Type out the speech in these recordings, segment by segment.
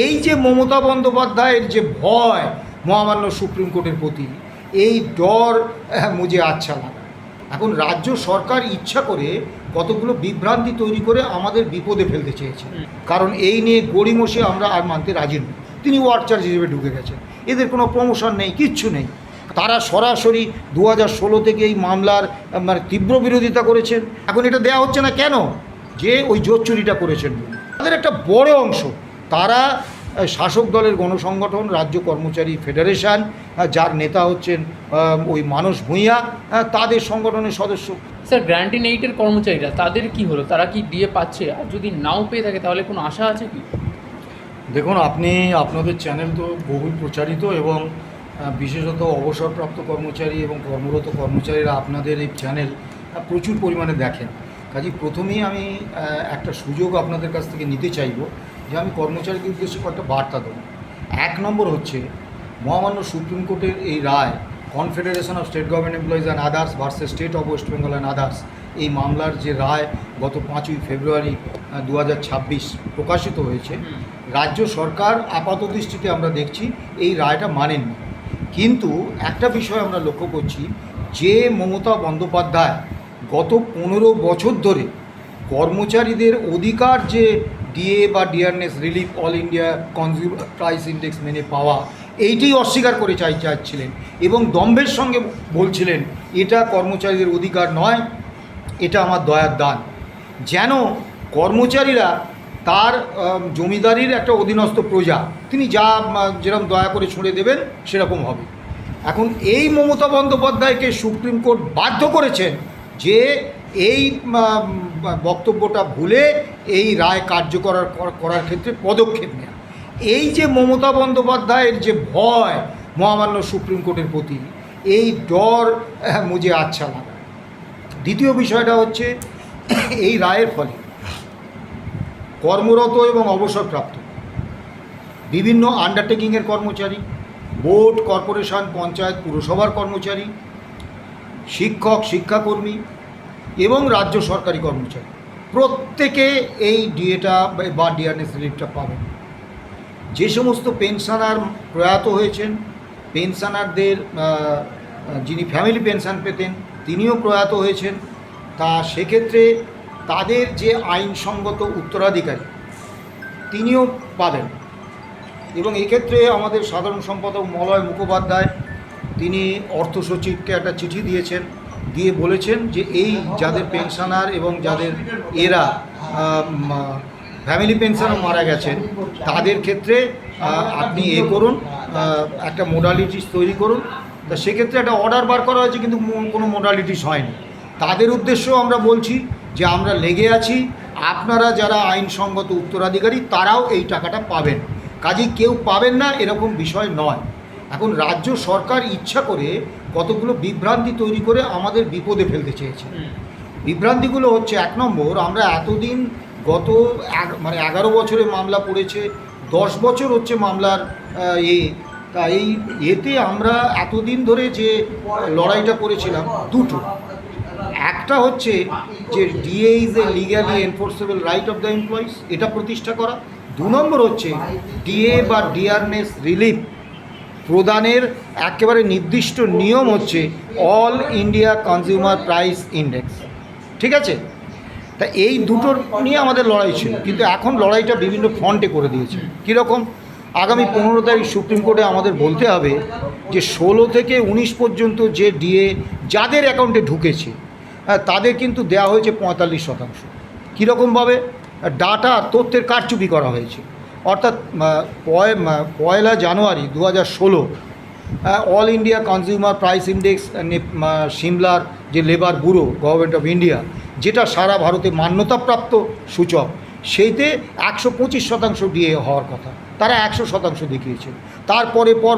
এই যে মমতা বন্দ্যোপাধ্যায়ের যে ভয় মহামান্য সুপ্রিম কোর্টের প্রতি, এই ডর মুঝে আচ্ছা লাগা। এখন রাজ্য সরকার ইচ্ছা করে কতগুলো বিভ্রান্তি তৈরি করে আমাদের বিপদে ফেলতে চেয়েছে, কারণ এই নিয়ে গড়িমসে আমরা আর মানতে রাজি নই। তিনি ওয়ার্ড চার্জ হিসেবে ঢুকে গেছেন, এদের কোনো প্রমোশন নেই, কিচ্ছু নেই। তারা সরাসরি 2016 থেকে এই মামলার তীব্র বিরোধিতা করেছেন। এখন এটা দেওয়া হচ্ছে না কেন? যে ওই জোর চুরিটা করেছেন বলে। তাদের একটা বড় অংশ তারা শাসক দলের গণসংগঠন রাজ্য কর্মচারী ফেডারেশন, যার নেতা হচ্ছেন ওই মানস ভূঁইয়া, তাদের সংগঠনের সদস্য। স্যার, গ্র্যান্ট ইন এইটের কর্মচারীরা তাদের কি হলো? তারা কি ডিএ পাচ্ছে? আর যদি নাও পেয়ে থাকে তাহলে কোনো আশা আছে কি? দেখুন, আপনাদের চ্যানেল তো বহুল প্রচারিত এবং বিশেষত অবসরপ্রাপ্ত কর্মচারী এবং কর্মরত কর্মচারীরা আপনাদের এই চ্যানেল প্রচুর পরিমাণে দেখেন। কাজেই প্রথমেই আমি একটা সুযোগ আপনাদের কাছ থেকে নিতে চাইব যে আমি কর্মচারীদের উদ্দেশ্যে কয়েকটা বার্তা দেবো। 1 নম্বর হচ্ছে, মহামান্য সুপ্রিম কোর্টের এই রায় confederation of state government employees and others versus state of West Bengal and others, এই মামলার যে রায় গত 5ই ফেব্রুয়ারি 2026 প্রকাশিত হয়েছে, রাজ্য সরকার আপাত দৃষ্টিতে আমরা দেখছি এই রায়টা মানেননি। কিন্তু একটা বিষয় আমরা লক্ষ্য করছি যে মমতা বন্দ্যোপাধ্যায় গত 15 বছর ধরে কর্মচারীদের অধিকার যে ডিএ বা dearness relief all India consumer price index মেনে পাওয়া, এইটাই অস্বীকার করে চাচ্ছিলেন এবং দম্ভের সঙ্গে বলছিলেন এটা কর্মচারীদের অধিকার নয়, এটা আমার দয়ার দান। যেন কর্মচারীরা তার জমিদারির একটা অধীনস্থ প্রজা, তিনি যেরকম দয়া করে ছুঁড়ে দেবেন সেরকম হবে। এখন এই মমতা বন্দ্যোপাধ্যায়কে সুপ্রিম কোর্ট বাধ্য করেছেন যে এই বক্তব্যটা ভুলে এই রায় কার্যকর করার ক্ষেত্রে পদক্ষেপ নেওয়া। এই যে মমতা বন্দ্যোপাধ্যায়ের যে ভয় মহামান্য সুপ্রিম কোর্টের প্রতি, এই ডর মুঝে আচ্ছা লাগা। দ্বিতীয় বিষয়টা হচ্ছে, এই রায়ের ফলে কর্মরত এবং অবসরপ্রাপ্ত বিভিন্ন আন্ডারটেকিংয়ের কর্মচারী, বোর্ড, কর্পোরেশন, পঞ্চায়েত, পুরসভার কর্মচারী, শিক্ষক, শিক্ষাকর্মী এবং রাজ্য সরকারি কর্মচারী প্রত্যেকে এই ডিএটা বা ডিআরএস রিলিফটা পাবেন। যে সমস্ত পেনশনার প্রয়াত হয়েছেন, পেনশনারদের যিনি ফ্যামিলি পেনশন পেতেন তিনিও প্রয়াত হয়েছেন, তা সেক্ষেত্রে তাদের যে আইনসঙ্গত উত্তরাধিকারী তিনিও পাবেন। এবং এক্ষেত্রে আমাদের সাধারণ সম্পাদক মলয় মুখোপাধ্যায় তিনি অর্থ সচিবকে একটা চিঠি দিয়েছেন, দিয়ে বলেছেন যে এই যাদের পেনশনার এবং যাদের এরা ফ্যামিলি পেনশনও মারা গেছেন তাদের ক্ষেত্রে আপনি করুন, একটা মোডালিটিস তৈরি করুন। তা সেক্ষেত্রে একটা অর্ডার বার করা হয়েছে, কিন্তু কোনো মোডালিটিস হয়নি। তাদের উদ্দেশ্যেও আমরা বলছি যে আমরা লেগে আছি, আপনারা যারা আইনসঙ্গত উত্তরাধিকারী তারাও এই টাকাটা পাবেন। কাজেই কেউ পাবেন না এরকম বিষয় নয়। এখন রাজ্য সরকার ইচ্ছা করে কতগুলো বিভ্রান্তি তৈরি করে আমাদের বিপদে ফেলতে চেয়েছে। বিভ্রান্তিগুলো হচ্ছে, 1 নম্বর, আমরা এতদিন গত 11 বছরে মামলা পড়েছে, 10 বছর হচ্ছে মামলার তা এই এতে আমরা এতদিন ধরে যে লড়াইটা করেছিলাম দুটো। একটা হচ্ছে যে DA is A legally enforceable right of the employees, এটা প্রতিষ্ঠা করা। 2 নম্বর হচ্ছে ডিএ বা ডিআরএস রিলিফ প্রদানের একেবারে নির্দিষ্ট নিয়ম হচ্ছে all India consumer price index. ঠিক আছে? তা এই দুটোর নিয়ে আমাদের লড়াই ছিল, কিন্তু এখন লড়াইটা বিভিন্ন ফ্রন্টে করে দিয়েছে। কীরকম? আগামী 15 তারিখ সুপ্রিম কোর্টে আমাদের বলতে হবে যে 16 থেকে 19 পর্যন্ত যে ডিএ যাদের অ্যাকাউন্টে ঢুকেছে তাদের কিন্তু দেওয়া হয়েছে 45%। কীরকমভাবে? ডাটা তথ্যের কারচুপি করা হয়েছে। অর্থাৎ 1 January 2016 all India consumer price index সিমলার যে labour bureau government of India, যেটা সারা ভারতে মান্যতাপ্রাপ্ত সূচক, সেইতে 125% ডিএ হওয়ার কথা, তারা 100% দেখিয়েছে। তারপরে পর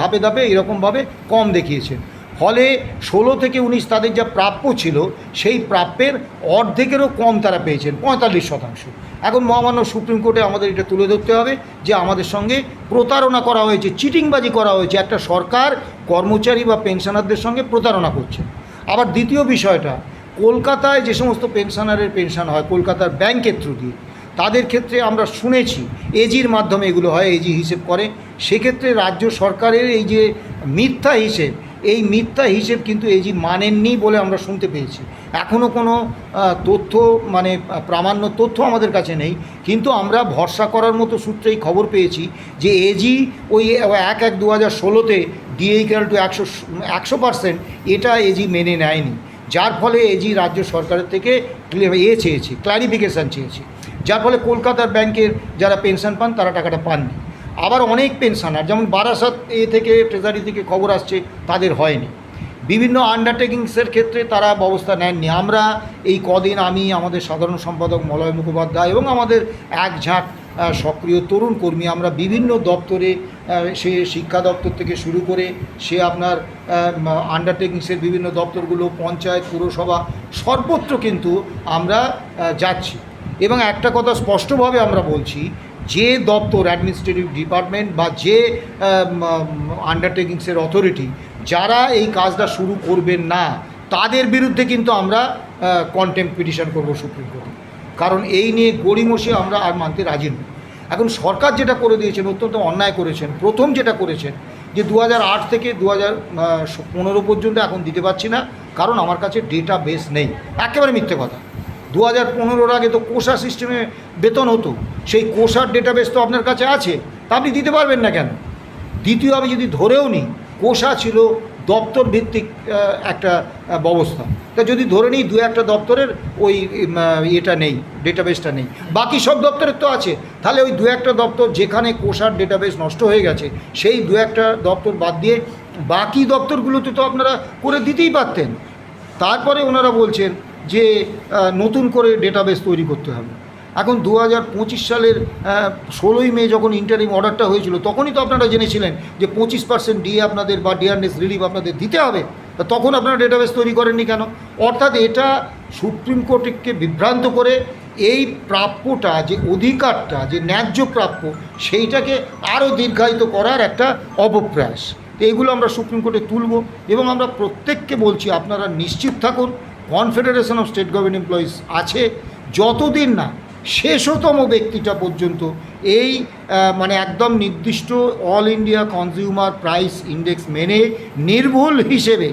ধাপে ধাপে এরকমভাবে কম দেখিয়েছে। ফলে 16 থেকে 19 তাদের যা প্রাপ্য ছিল সেই প্রাপ্যের অর্ধেকেরও কম তারা পেয়েছেন, 45%। এখন মহামান্য সুপ্রিম কোর্টে আমাদের এটা তুলে ধরতে হবে যে আমাদের সঙ্গে প্রতারণা করা হয়েছে, চিটিংবাজি করা হয়েছে। একটা সরকার কর্মচারী বা পেনশনারদের সঙ্গে প্রতারণা করছে। আবার দ্বিতীয় বিষয়টা, কলকাতায় যে সমস্ত পেনশনারের পেনশন হয় কলকাতার ব্যাংকের থ্রু দিয়ে, তাদের ক্ষেত্রে আমরা শুনেছি এজির মাধ্যমে এগুলো হয়, এজি হিসেব করে। সেক্ষেত্রে রাজ্য সরকারের এই যে মিথ্যা হিসেব, এই মিথ্যা হিসেব কিন্তু এজি মানেননি বলে আমরা শুনতে পেয়েছি। এখনও কোনো তথ্য মানে প্রামাণ্য তথ্য আমাদের কাছে নেই, কিন্তু আমরা ভরসা করার মতো সূত্রেই খবর পেয়েছি যে এজি ওই 1/1/2016-তে ডিএ ইকুয়াল টু 100% এটা এজি মেনে নেয়নি, যার ফলে এজি রাজ্য সরকারের থেকে চেয়েছি, ক্লারিফিকেশান চেয়েছি, যার ফলে কলকাতার ব্যাংকের যারা পেনশন পান তারা টাকাটা পাননি। আবার অনেক পেনশনার যেমন বারাসাত থেকে ট্রেজারি থেকে খবর আসছে তাদের হয়নি। বিভিন্ন আন্ডারটেকিংসের ক্ষেত্রে তারা ব্যবস্থা নেননি। আমরা এই কদিন আমি, আমাদের সাধারণ সম্পাদক মলয় মুখোপাধ্যায় এবং আমাদের এক ঝাঁক সক্রিয় তরুণ কর্মী, আমরা বিভিন্ন দপ্তরে, সে শিক্ষা দপ্তর থেকে শুরু করে সে আপনার আন্ডারটেকিংসের বিভিন্ন দপ্তরগুলো, পঞ্চায়েত, পুরসভা, সর্বত্র কিন্তু আমরা যাচ্ছি। এবং একটা কথা স্পষ্টভাবে আমরা বলছি, যে দপ্তর, অ্যাডমিনিস্ট্রেটিভ ডিপার্টমেন্ট বা যে আন্ডারটেকিংসের অথরিটি যারা এই কাজটা শুরু করবেন না, তাদের বিরুদ্ধে কিন্তু আমরা কন্টেম্পট পিটিশন করবো সুপ্রিম কোর্টে। কারণ এই নিয়ে গড়িমসি আমরা আর মানতে রাজি নই। এখন সরকার যেটা করে দিয়েছেন অত্যন্ত অন্যায় করেছেন। প্রথম যেটা করেছেন যে 2008 থেকে 2015 পর্যন্ত এখন দিতে পারছি না, কারণ আমার কাছে ডেটা বেস নেই। একেবারে মিথ্যে কথা। 2015-র আগে তো কোষা সিস্টেমে বেতন হতো, সেই কোষার ডেটাবেস তো আপনার কাছে আছে, তা আপনি দিতে পারবেন না কেন? দ্বিতীয়, আমি যদি ধরেও নিই কোষা ছিল দপ্তর ভিত্তিক একটা ব্যবস্থা, তা যদি ধরে নিই 2-1টা দপ্তরের ওই এটা নেই, ডেটাবেসটা নেই, বাকি সব দপ্তরের তো আছে, তাহলে ওই 2-1টা দপ্তর যেখানে কোষার ডেটাবেস নষ্ট হয়ে গেছে সেই 2-1টা দপ্তর বাদ দিয়ে বাকি দপ্তরগুলোতে তো আপনারা করে দিতেই পারতেন। তারপরে ওনারা বলছেন যে নতুন করে ডেটাবেস তৈরি করতে হবে। এখন 2025 সালের 16ই মে যখন ইন্টারিম অর্ডারটা হয়েছিল, তখনই তো আপনারা জেনেছিলেন যে 25% ডিএ আপনাদের বা ডিআরএস রিলিফ আপনাদের দিতে হবে, তা তখন আপনারা ডেটাবেস তৈরি করেননি কেন? অর্থাৎ এটা সুপ্রিম কোর্টকে বিভ্রান্ত করে এই প্রাপ্যটা, যে অধিকারটা, যে ন্যায্য প্রাপ্য, সেইটাকে আরও দীর্ঘায়িত করার একটা অপপ্রয়াস। তো এইগুলো আমরা সুপ্রিম কোর্টে তুলব এবং আমরা প্রত্যেককে বলছি আপনারা নিশ্চিত থাকুন, confederation of state government employees আছে, যতদিন না শেষতম ব্যক্তিটা পর্যন্ত এই মানে একদম নির্দিষ্ট all India consumer price index মেনে নির্ভুল হিসেবে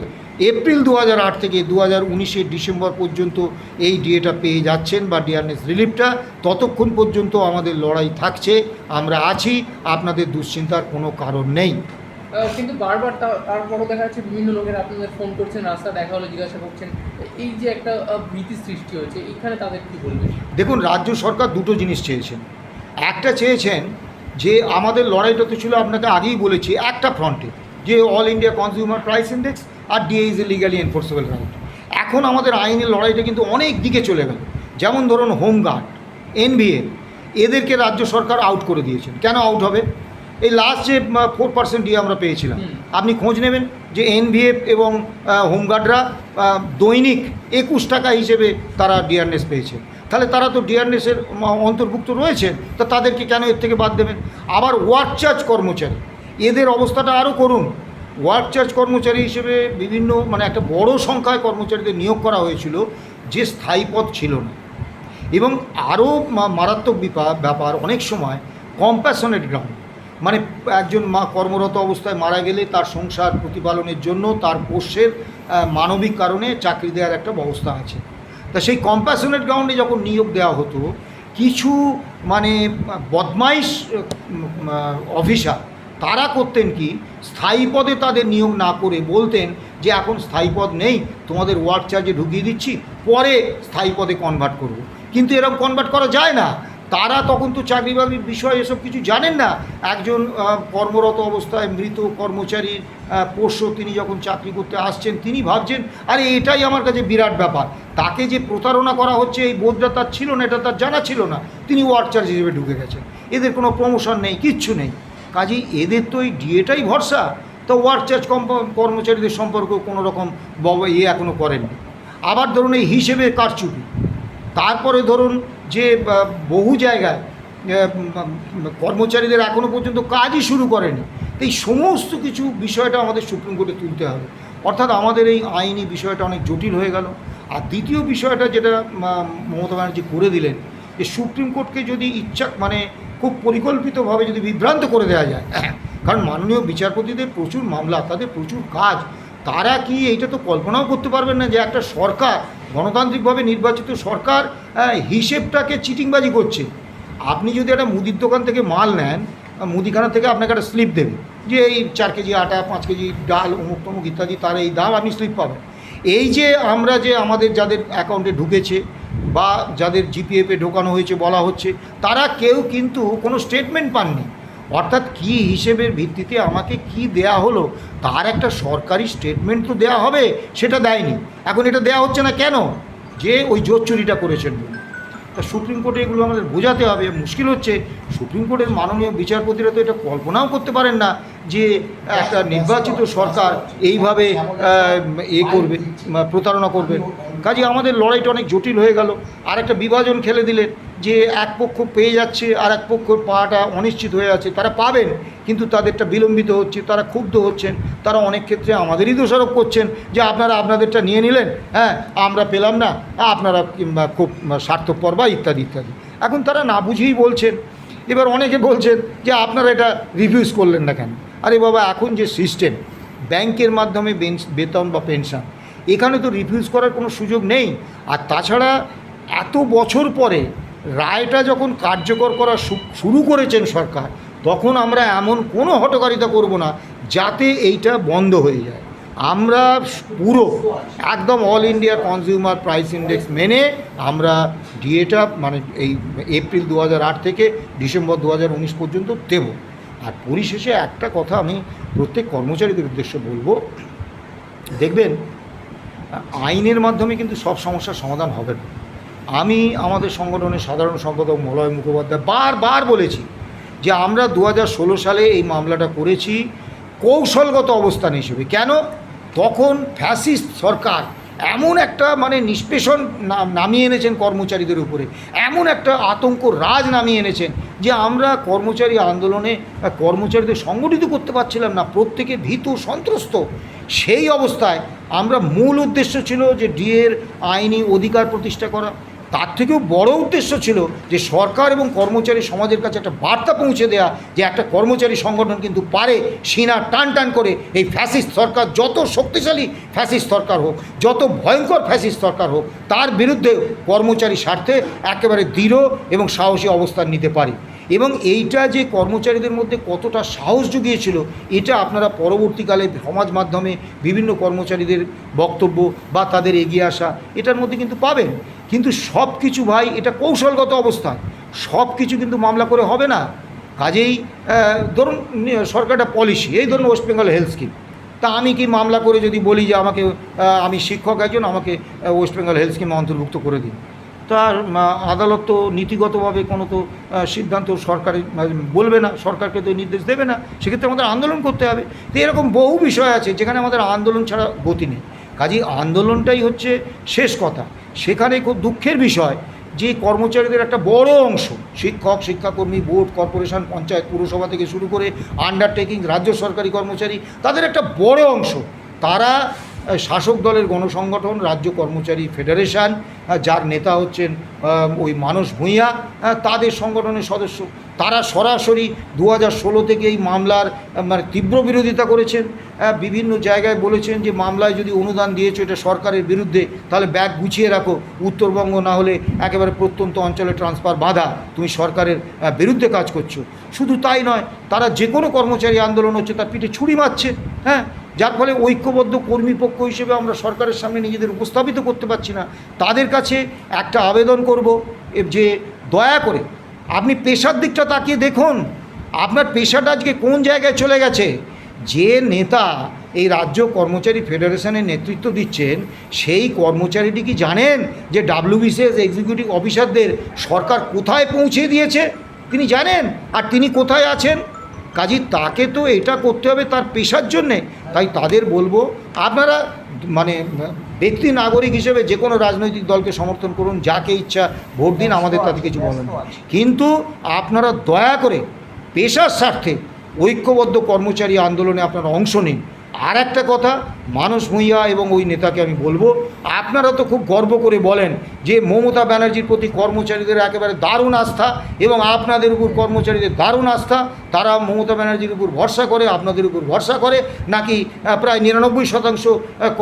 এপ্রিল 2008 থেকে 2019-এর ডিসেম্বর পর্যন্ত এই ডিএটা পেয়ে যাচ্ছেন বা ডিআরএস রিলিফটা, ততক্ষণ পর্যন্ত আমাদের লড়াই থাকছে, আমরা আছি, আপনাদের দুশ্চিন্তার কোনো কারণ নেই। কিন্তু বারবার তারপরও দেখা যাচ্ছে বিভিন্ন লোকেরা আপনাদের ফোন করছেন, রাস্তা দেখা হলে জিজ্ঞাসা করছেন, এই যে একটা ভীতি সৃষ্টি হয়েছে, এইখানে তাদের কী বলবেন? দেখুন, রাজ্য সরকার দুটো জিনিস চেয়েছেন। একটা চেয়েছেন যে আমাদের লড়াইটা তো ছিল, আপনাকে আগেই বলেছি, একটা ফ্রন্টে, যে all India consumer price index আর DA is a legally enforceable right. এখন আমাদের আইনের লড়াইটা কিন্তু অনেক দিকে চলে গেল। যেমন ধরুন হোমগার্ড, এনভিএ, এদেরকে রাজ্য সরকার আউট করে দিয়েছেন। কেন আউট হবে? এই লাস্ট যে 4% ডিএ আমরা পেয়েছিলাম, আপনি খোঁজ নেবেন যে এনভিএফ এবং হোমগার্ডরা দৈনিক 21 টাকা হিসেবে তারা ডিআরএস পেয়েছে, তাহলে তারা তো ডিআরএসের অন্তর্ভুক্ত রয়েছে, তা তাদেরকে কেন এর থেকে বাদ দেবেন? আবার ওয়ার্ক চার্জ কর্মচারী, এদের অবস্থাটা আরও করুন। ওয়ার্ক চার্জ কর্মচারী হিসেবে বিভিন্ন মানে একটা বড় সংখ্যায় কর্মচারীদের নিয়োগ করা হয়েছিল, যে স্থায়ী পদ ছিল না। এবং আরও মারাত্মক ব্যাপার, অনেক সময় কম্প্যাশনেট গ্রাউন্ড, মানে একজন কর্মরত অবস্থায় মারা গেলে তার সংসার প্রতিপালনের জন্য তার পোষ্যের মানবিক কারণে চাকরি দেওয়ার একটা ব্যবস্থা আছে। তা সেই কম্প্যাশনেট গ্রাউন্ডে যখন নিয়োগ দেওয়া হতো, কিছু মানে বদমাইশ অফিসার তারা করতেন কি, স্থায়ী পদে তাদের নিয়োগ না করে বলতেন যে এখন স্থায়ী পদ নেই, তোমাদের ওয়ার্ক চার্জে ঢুকিয়ে দিচ্ছি, পরে স্থায়ী পদে কনভার্ট করব। কিন্তু এরকম কনভার্ট করা যায় না। তারা তখন তো চাকরি বাকরির বিষয় এসব কিছু জানেন না। একজন কর্মরত অবস্থায় মৃত কর্মচারীর পোষ্য তিনি যখন চাকরি করতে আসছেন, তিনি ভাবছেন আরে এটাই আমার কাছে বিরাট ব্যাপার, তাকে যে প্রতারণা করা হচ্ছে এই বোধটা তার ছিল না, এটা তার জানা ছিল না, তিনি ওয়ার্ক চার্জ হিসেবে ঢুকে গেছেন। এদের কোনো প্রমোশন নেই, কিচ্ছু নেই, কাজেই এদের তো এই ডিএটাই ভরসা। তো ওয়ার্ক চার্জ কর্মচারীদের সম্পর্কে কোনো রকম এখনও করেননি। আবার ধরুন এই হিসেবে কারচুপি, তারপরে ধরুন যে বহু জায়গায় কর্মচারীদের এখনও পর্যন্ত কাজই শুরু করেনি। এই সমস্ত কিছু বিষয়টা আমাদের সুপ্রিম কোর্টে তুলতে হবে। অর্থাৎ আমাদের এই আইনি বিষয়টা অনেক জটিল হয়ে গেল। আর দ্বিতীয় বিষয়টা যেটা মমতা ব্যানার্জি করে দিলেন, যে সুপ্রিম কোর্টকে যদি মানে খুব পরিকল্পিতভাবে যদি বিভ্রান্ত করে দেওয়া যায়, কারণ মাননীয় বিচারপতিদের প্রচুর মামলা, তাদের প্রচুর কাজ, তারা কি এইটা তো কল্পনাও করতে পারবেন না যে একটা সরকার, গণতান্ত্রিকভাবে নির্বাচিত সরকার হিসেবটাকে চিটিংবাজি করছে। আপনি যদি একটা মুদির দোকান থেকে মাল নেন, মুদিখানা থেকে আপনাকে একটা স্লিপ দেবে যে এই 4 কেজি আটা, 5 কেজি ডাল, অমুক তমুক ইত্যাদি, তার এই দাম, আপনি স্লিপ পাবেন। এই যে আমরা যে আমাদের যাদের অ্যাকাউন্টে ঢুকেছে বা যাদের জিপিএফে ঢোকানো হয়েছে বলা হচ্ছে, তারা কেউ কিন্তু কোনো স্টেটমেন্ট পাননি। অর্থাৎ কী হিসেবের ভিত্তিতে আমাকে কি দেয়া হলো তার একটা সরকারি স্টেটমেন্ট তো দেয়া হবে, সেটা দেয়নি। এখন এটা দেয়া হচ্ছে না কেন? যে ওই জোর চুরিটা করেছেন বলে। তা সুপ্রিম কোর্টে এগুলো আমাদের বোঝাতে হবে। মুশকিল হচ্ছে সুপ্রিম কোর্টের মাননীয় বিচারপতিরা তো এটা কল্পনাও করতে পারেন না যে একটা নির্বাচিত সরকার এইভাবে করবে, প্রতারণা করবে। কাজে আমাদের লড়াইটা অনেক জটিল হয়ে গেল। আর একটা বিভাজন খেলে দিলেন যে এক পক্ষ পেয়ে যাচ্ছে আর এক পক্ষর পাওয়াটা অনিশ্চিত হয়ে আছে। তারা পাবেন কিন্তু তাদেরটা বিলম্বিত হচ্ছে, তারা ক্ষুব্ধ হচ্ছেন, তারা অনেক ক্ষেত্রে আমাদেরই দোষারোপ করছেন যে আপনারা আপনাদেরটা নিয়ে নিলেন, হ্যাঁ আমরা পেলাম না, আপনারা খুব স্বার্থপর বা ইত্যাদি ইত্যাদি। এখন তারা না বুঝেই বলছেন। এবার অনেকে বলছেন যে আপনারা এটা রিফিউজ করলেন না কেন? আরে বাবা, এখন যে সিস্টেম ব্যাংকের মাধ্যমে বেতন বা পেনশন, এখানে তো রিফিউজ করার কোনো সুযোগ নেই। আর তাছাড়া এত বছর পরে রায়টা যখন কার্যকর করা শুরু করেছেন সরকার, তখন আমরা এমন কোনো হঠকারিতা করব না যাতে এইটা বন্ধ হয়ে যায়। আমরা পুরো একদম all India consumer price index মেনে আমরা ডিএটা মানে এই এপ্রিল 2008 থেকে ডিসেম্বর 2019 পর্যন্ত দেব। আর পরিশেষে একটা কথা আমি প্রত্যেক কর্মচারীদের উদ্দেশ্যে বলবো, দেখবেন আইনের মাধ্যমে কিন্তু সব সমস্যার সমাধান হবে না। আমি আমাদের সংগঠনের সাধারণ সম্পাদক মলয় মুখোপাধ্যায় বারবার বলেছি যে আমরা 2016 সালে এই মামলাটা করেছি কৌশলগত অবস্থান হিসেবে। কেন? তখন ফ্যাসিস্ট সরকার এমন একটা মানে নিষ্পেষণ নামিয়ে এনেছেন কর্মচারীদের উপরে, এমন একটা আতঙ্ক রাজ নামিয়ে এনেছেন যে আমরা কর্মচারী আন্দোলনে কর্মচারীদের সংগঠিত করতে পারছিলাম না, প্রত্যেকে ভীত সন্ত্রস্ত। সেই অবস্থায় আমরা মূল উদ্দেশ্য ছিল যে ডিএর আইনি অধিকার প্রতিষ্ঠা করা। তার থেকেও বড় উদ্দেশ্য ছিল যে সরকার এবং কর্মচারী সমাজের কাছে একটা বার্তা পৌঁছে দেয়া যে একটা কর্মচারী সংগঠন কিন্তু পারে সিনা টান টান করে এই ফ্যাসিস্ট সরকার, যত শক্তিশালী ফ্যাসিস্ট সরকার হোক, যত ভয়ঙ্কর ফ্যাসিস্ট সরকার হোক, তার বিরুদ্ধে কর্মচারী স্বার্থে একেবারে দৃঢ় এবং সাহসী অবস্থান নিতে পারে। এবং এইটা যে কর্মচারীদের মধ্যে কতটা সাহস জুগিয়েছিল এটা আপনারা পরবর্তীকালে সমাজ মাধ্যমে বিভিন্ন কর্মচারীদের বক্তব্য বা তাদের এগিয়ে আসা এটার মধ্যে কিন্তু পাবেন। কিন্তু সব কিছু ভাই এটা কৌশলগত অবস্থান, সব কিছু কিন্তু মামলা করে হবে না। কাজেই ধরুন সরকারটা পলিসি, এই ধরুন ওয়েস্ট বেঙ্গল হেলথ স্কিম, তা আমি কি মামলা করে যদি বলি যে আমাকে আমি শিক্ষক একজন, আমাকে ওয়েস্ট বেঙ্গল হেলথ স্কিমে অন্তর্ভুক্ত করে দিন, তার আদালত তো নীতিগতভাবে কোনো তো সিদ্ধান্ত সরকারের বলবে না, সরকারকে তো নির্দেশ দেবে না, সেক্ষেত্রে আমাদের আন্দোলন করতে হবে। তো এরকম বহু বিষয় আছে যেখানে আমাদের আন্দোলন ছাড়া গতি নেই। কাজেই আন্দোলনটাই হচ্ছে শেষ কথা। সেখানে খুব দুঃখের বিষয় যে কর্মচারীদের একটা বড় অংশ, শিক্ষক, শিক্ষাকর্মী, বোর্ড, কর্পোরেশন, পঞ্চায়েত, পুরসভা থেকে শুরু করে আন্ডারটেকিং, রাজ্য সরকারি কর্মচারী, তাদের একটা বড় অংশ তারা শাসক দলের গণসংগঠন রাজ্য কর্মচারী ফেডারেশন, যার নেতা হচ্ছেন ওই মানস ভূঁইয়া, তাদের সংগঠনের সদস্য। তারা সরাসরি 2016 থেকে এই মামলার মানে তীব্র বিরোধিতা করেছেন। বিভিন্ন জায়গায় বলেছেন যে মামলায় যদি অনুদান দিয়েছো এটা সরকারের বিরুদ্ধে, তাহলে ব্যাগ গুছিয়ে রাখো, উত্তরবঙ্গ না হলে একেবারে প্রত্যন্ত অঞ্চলে ট্রান্সফার বাধা, তুমি সরকারের বিরুদ্ধে কাজ করছো। শুধু তাই নয়, তারা যে কোনো কর্মচারী আন্দোলন হচ্ছে তার পিঠে ছুরি মারছে, হ্যাঁ, যার ফলে ঐক্যবদ্ধ কর্মীপক্ষ হিসেবে আমরা সরকারের সামনে নিজেদের উপস্থাপিত করতে পারছি না। তাদের কাছে একটা আবেদন করব যে দয়া করে আপনি পেশার দিকটা তাকিয়ে দেখুন, আপনার পেশাটা আজকে কোন জায়গায় চলে গেছে। যে নেতা এই রাজ্য কর্মচারী ফেডারেশনের নেতৃত্ব দিচ্ছেন সেই কর্মচারীটি কি জানেন যে WBCS এক্সিকিউটিভ অফিসারদের সরকার কোথায় পৌঁছে দিয়েছে? তিনি জানেন, আর তিনি কোথায় আছেন। কাজী তাকে তো এটা করতে হবে তার পেশার জন্যে। তাই তাদের বলবো আপনারা মানে ব্যক্তি নাগরিক হিসেবে যে কোনো রাজনৈতিক দলকে সমর্থন করুন, যাকে ইচ্ছা ভোট দিন, আমাদের তাতে কিছু বলেন না। কিন্তু আপনারা দয়া করে পেশার স্বার্থে ঐক্যবদ্ধ কর্মচারী আন্দোলনে আপনারা অংশ নিন। আর একটা কথা, মানস ভূঁইয়া এবং ওই নেতাকে আমি বলবো, আপনারা তো খুব গর্ব করে বলেন যে মমতা ব্যানার্জির প্রতি কর্মচারীদের একেবারে দারুণ আস্থা এবং আপনাদের উপর কর্মচারীদের দারুণ আস্থা, তারা মমতা ব্যানার্জির উপর ভরসা করে, আপনাদের উপর ভরসা করে, নাকি প্রায় 99%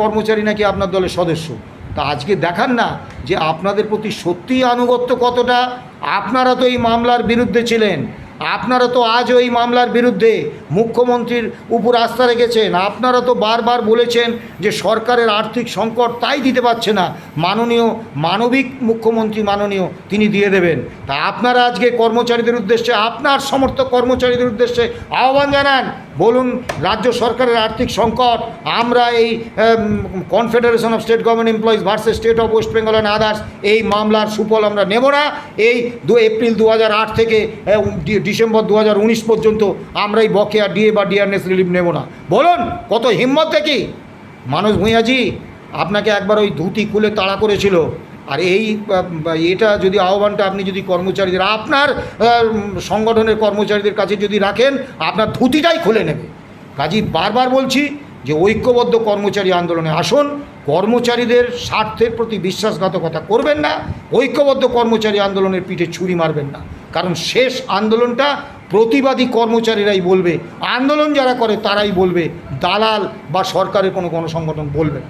কর্মচারী নাকি আপনার দলের সদস্য। তা আজকে দেখান না যে আপনাদের প্রতি সত্যিই আনুগত্য কতটা। আপনারা তো এই মামলার বিরুদ্ধে ছিলেন, আপনারা তো আজ ওই মামলার বিরুদ্ধে মুখ্যমন্ত্রীর উপর আস্থা রেখেছেন, আপনারা তো বারবার বলেছেন যে সরকারের আর্থিক সংকট তাই দিতে পারছে না, মানবিক মুখ্যমন্ত্রী মাননীয় তিনি দিয়ে দেবেন। তা আপনারা আজকে কর্মচারীদের উদ্দেশ্যে, আপনার সমর্থক কর্মচারীদের উদ্দেশ্যে আহ্বান জানান, বলুন রাজ্য সরকারের আর্থিক সংকট, আমরা এই confederation of state government employees versus state of West Bengal and others, এই মামলার সুফল আমরা নেব না। এই এপ্রিল 2008 থেকে ডিসেম্বর 2019 পর্যন্ত আমরা এই বকেয়া ডিএ বা ডিআরএস রিলিফ নেব না। বলুন কত হিম্মত দেখি। মানস ভূঁইয়াজি, আপনাকে একবার ওই ধুতি খুলে তাড়া করেছিল, আর এটা যদি আহ্বানটা আপনি যদি কর্মচারীদের, আপনার সংগঠনের কর্মচারীদের কাছে যদি রাখেন, আপনার ধুতিটাই খুলে নেবে। কাজী বারবার বলছি যে ঐক্যবদ্ধ কর্মচারী আন্দোলনে আসুন, কর্মচারীদের স্বার্থের প্রতি বিশ্বাসঘাতকতা করবেন না, ঐক্যবদ্ধ কর্মচারী আন্দোলনের পিঠে ছুরি মারবেন না। কারণ শেষ আন্দোলনটা প্রতিবাদী কর্মচারীরাই বলবে, আন্দোলন যারা করে তারাই বলবে, দালাল বা সরকারের কোনো সংগঠন বলবে না।